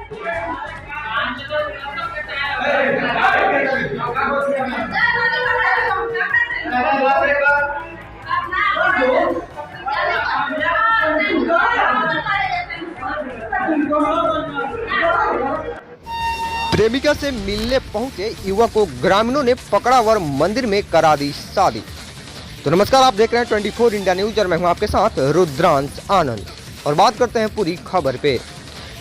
प्रेमिका से मिलने पहुंचे युवक को ग्रामीणों ने पकड़ा और मंदिर में करा दी शादी। तो नमस्कार, आप देख रहे हैं 24 इंडिया न्यूज और मैं हूं आपके साथ रुद्रांश आनंद। और बात करते हैं पूरी खबर पे।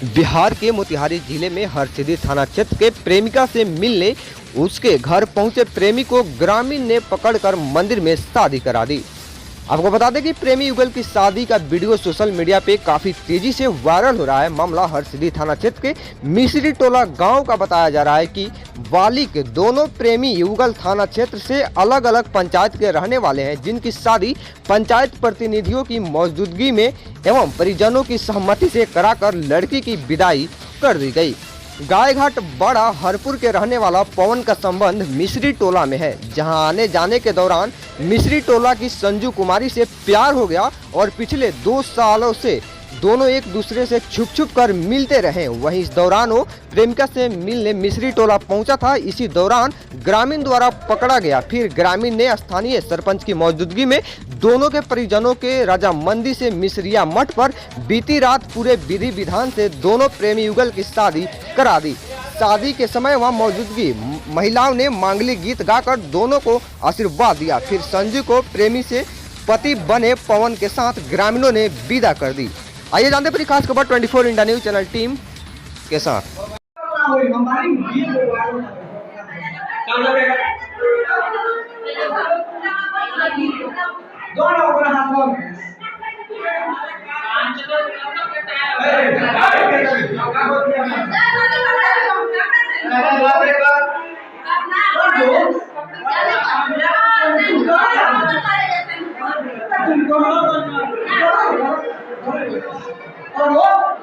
बिहार के मोतिहारी जिले में हरसिद्धि थाना क्षेत्र के प्रेमिका से मिलने उसके घर पहुंचे प्रेमी को ग्रामीण ने पकड़कर मंदिर में शादी करा दी। आपको बता दें कि प्रेमी युगल की शादी का वीडियो सोशल मीडिया पे काफी तेजी से वायरल हो रहा है। मामला हरसिद्धि थाना क्षेत्र के मिश्री टोला गांव का बताया जा रहा है कि बालिक दोनों प्रेमी युगल थाना क्षेत्र से अलग अलग पंचायत के रहने वाले हैं, जिनकी शादी पंचायत प्रतिनिधियों की मौजूदगी में एवं परिजनों की सहमति से कराकर लड़की की विदाई कर दी गई। गायघाट बड़ा हरपुर के रहने वाला पवन का संबंध मिश्री टोला में है, जहां आने जाने के दौरान मिश्री टोला की संजू कुमारी से प्यार हो गया और पिछले 2 सालों से दोनों एक दूसरे से छुप छुप कर मिलते रहे। वहीं इस दौरान वो प्रेमिका से मिलने मिश्री टोला पहुंचा था। इसी दौरान ग्रामीण द्वारा पकड़ा गया। फिर ग्रामीण ने स्थानीय सरपंच की मौजूदगी में दोनों के परिजनों के रजामंदी से मिश्रिया मठ पर बीती रात पूरे विधि विधान से दोनों प्रेमी युगल की शादी करा दी। शादी के समय वहां मौजूदगी महिलाओं ने मांगलिक गीत गाकर दोनों को आशीर्वाद दिया। फिर संजू को प्रेमी से पति बने पवन के साथ ग्रामीणों ने विदा कर दी। आइए जानते हैं खास खबर 24 इंडिया न्यूज चैनल टीम के साथ।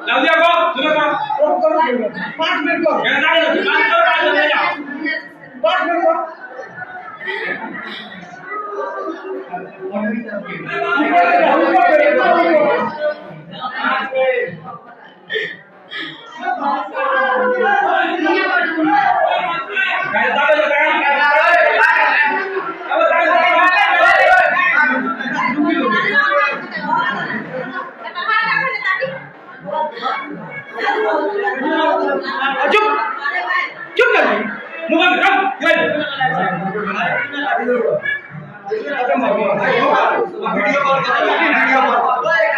जल्दी आओ, सुनो ना। 5 मिनट को। 5 मिनट को। चुप कर मोबाइल वीडियो कॉल